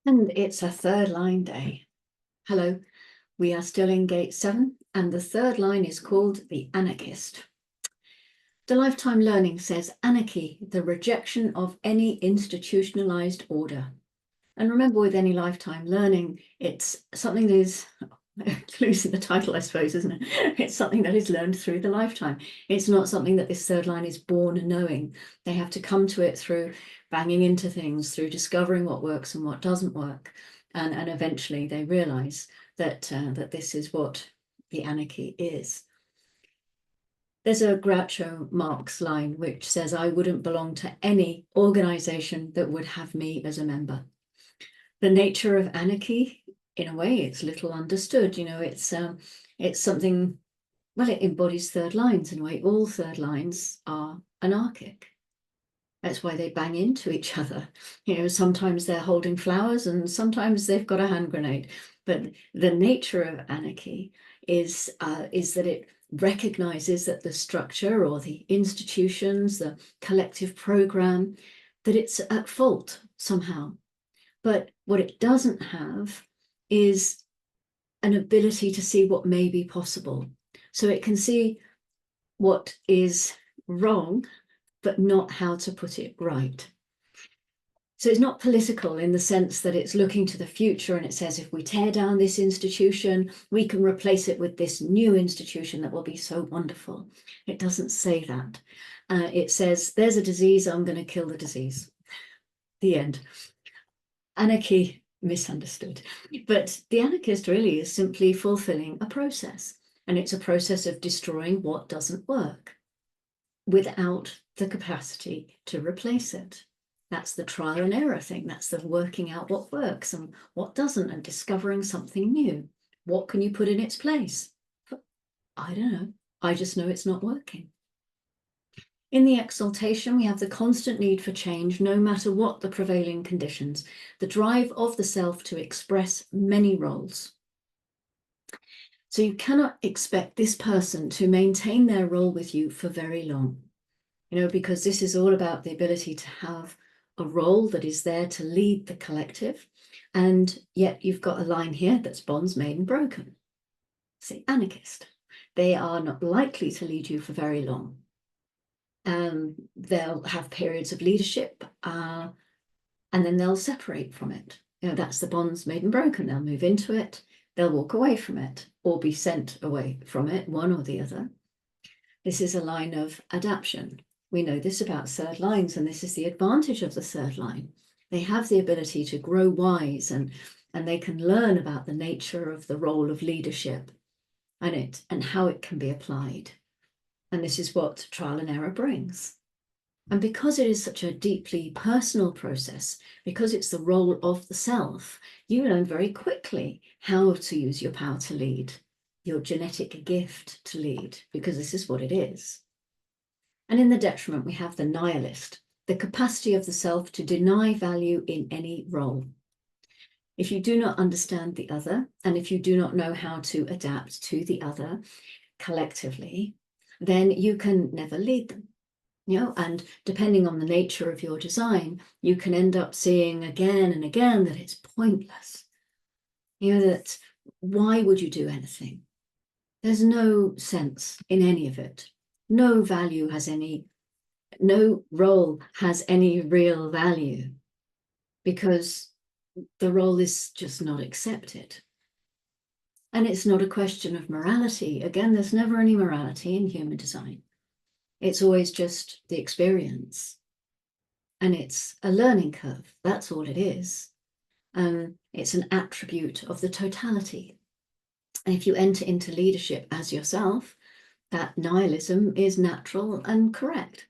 And it's a third line day. Hello, we are still in gate 7, and the third line is called the Anarchist. The Lifetime Learning says anarchy, the rejection of any institutionalized order. And remember, with any lifetime learning, it's something that is, losing the title, I suppose, isn't it? It's something that is learned through the lifetime. It's not something that this third line is born knowing. They have to come to it through banging into things, through discovering what works and what doesn't work. And eventually they realize that, that this is what the anarchy is. There's a Groucho Marx line which says, "I wouldn't belong to any organization that would have me as a member." The nature of anarchy, in a way, it's little understood. You know, it's something, well, it embodies third lines in a way. All third lines are anarchic. That's why they bang into each other. You know, sometimes they're holding flowers and sometimes they've got a hand grenade. But the nature of anarchy is that it recognizes that the structure or the institutions, the collective program, that it's at fault somehow. But what it doesn't have is an ability to see what may be possible. So it can see what is wrong, but not how to put it right. So it's not political in the sense that it's looking to the future and it says, if we tear down this institution, we can replace it with this new institution that will be so wonderful. It doesn't say that. It says, there's a disease, I'm going to kill the disease. The end. Anarchy, misunderstood. But the anarchist really is simply fulfilling a process. And it's a process of destroying what doesn't work without the capacity to replace it. That's the trial and error thing. That's the working out what works and what doesn't and discovering something new. What can you put in its place? I don't know. I just know it's not working. In the exaltation, we have the constant need for change, no matter what the prevailing conditions, the drive of the self to express many roles. So you cannot expect this person to maintain their role with you for very long, you know, because this is all about the ability to have a role that is there to lead the collective. And yet you've got a line here that's bonds made and broken. Say anarchist. They are not likely to lead you for very long. They'll have periods of leadership and then they'll separate from it. You know, that's the bonds made and broken. They'll move into it, they'll walk away from it or be sent away from it, one or the other. This is a line of adaptation. We know this about third lines, and this is the advantage of the third line. They have the ability to grow wise and they can learn about the nature of the role of leadership and how it can be applied. And this is what trial and error brings. And because it is such a deeply personal process, because it's the role of the self, you learn very quickly how to use your power to lead, your genetic gift to lead, because this is what it is. And in the detriment, we have the nihilist, the capacity of the self to deny value in any role. If you do not understand the other, and if you do not know how to adapt to the other collectively, then you can never lead them. You know, and depending on the nature of your design, you can end up seeing again and again that it's pointless. You know, that why would you do anything? There's no sense in any of it. No value has any, no role has any real value because the role is just not accepted. And it's not a question of morality. Again, there's never any morality in human design. It's always just the experience. And it's a learning curve. That's all it is. It's an attribute of the totality. And if you enter into leadership as yourself, that nihilism is natural and correct.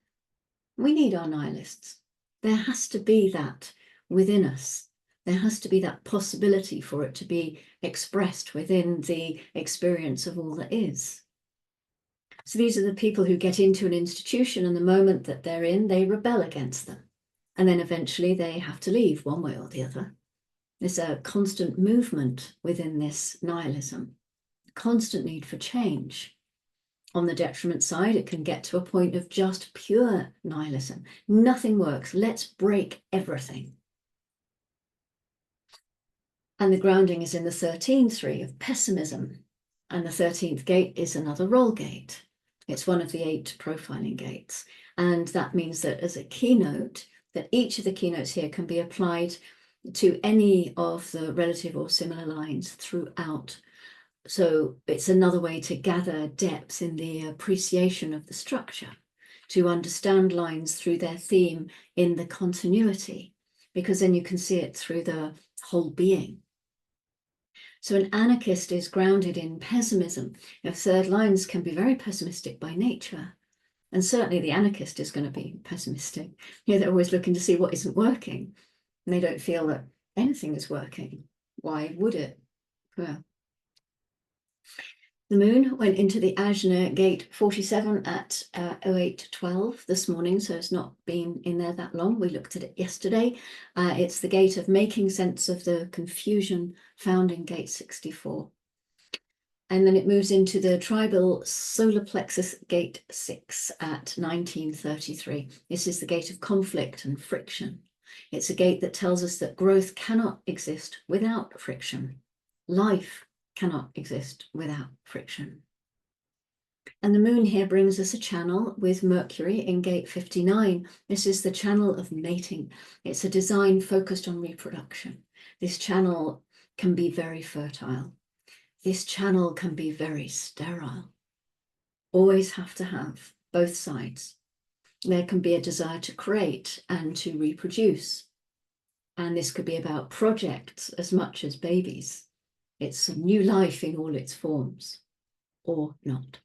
We need our nihilists. There has to be that within us. There has to be that possibility for it to be expressed within the experience of all that is. So these are the people who get into an institution, and the moment that they're in, they rebel against them. And then eventually they have to leave one way or the other. There's a constant movement within this nihilism, constant need for change. On the detriment side, it can get to a point of just pure nihilism. Nothing works. Let's break everything. And the grounding is in the 13th ring of pessimism. And the 13th gate is another roll gate. It's one of the 8 profiling gates. And that means that as a keynote, that each of the keynotes here can be applied to any of the relative or similar lines throughout. So it's another way to gather depth in the appreciation of the structure, to understand lines through their theme in the continuity, because then you can see it through the whole being. So an anarchist is grounded in pessimism. Third lines can be very pessimistic by nature. And certainly the anarchist is going to be pessimistic. They're always looking to see what isn't working. And they don't feel that anything is working. Why would it? Well, the moon went into the Ajna gate 47 at 08:12 this morning, so it's not been in there that long. We looked at it yesterday. It's the gate of making sense of the confusion found in gate 64. And then it moves into the tribal solar plexus gate 6 at 1933. This is the gate of conflict and friction. It's a gate that tells us that growth cannot exist without friction. Life cannot exist without friction. And the moon here brings us a channel with Mercury in gate 59. This is the channel of mating. It's a design focused on reproduction. This channel can be very fertile. This channel can be very sterile. Always have to have both sides. There can be a desire to create and to reproduce. And this could be about projects as much as babies. It's a new life in all its forms, or not.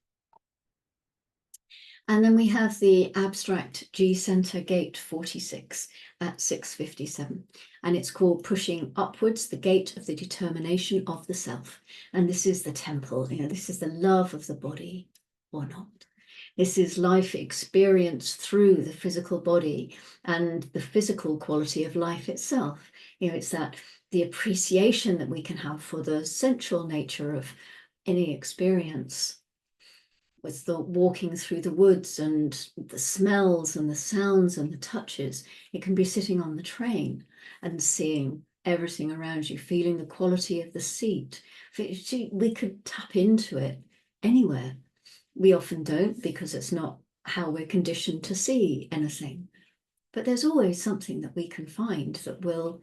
And then we have the abstract G center gate 46 at 6:57. And it's called pushing upwards, the gate of the determination of the self. And this is the temple, this is the love of the body or not. This is life experienced through the physical body and the physical quality of life itself. It's that the appreciation that we can have for the sensual nature of any experience, with the walking through the woods and the smells and the sounds and the touches. It can be sitting on the train and seeing everything around you, feeling the quality of the seat. We could tap into it anywhere. We often don't, because it's not how we're conditioned to see anything. But there's always something that we can find that will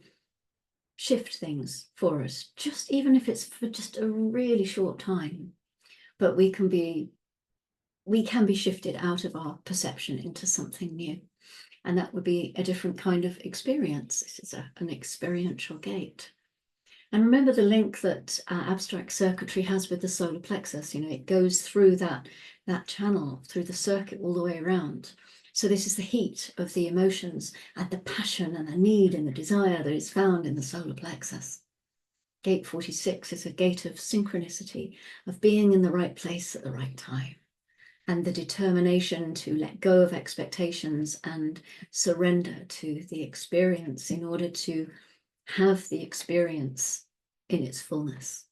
shift things for us, just even if it's for just a really short time. But we can be shifted out of our perception into something new. And that would be a different kind of experience. This is an experiential gate. And remember the link that abstract circuitry has with the solar plexus. It goes through that channel, through the circuit all the way around. So this is the heat of the emotions and the passion and the need and the desire that is found in the solar plexus. Gate 46 is a gate of synchronicity, of being in the right place at the right time, and the determination to let go of expectations and surrender to the experience in order to have the experience in its fullness.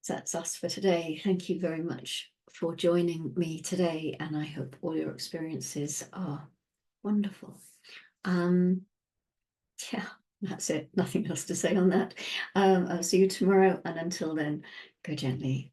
So that's us for today. Thank you very much for joining me today, and I hope all your experiences are wonderful. Yeah, that's it. Nothing else to say on that. I'll see you tomorrow, and until then, go gently.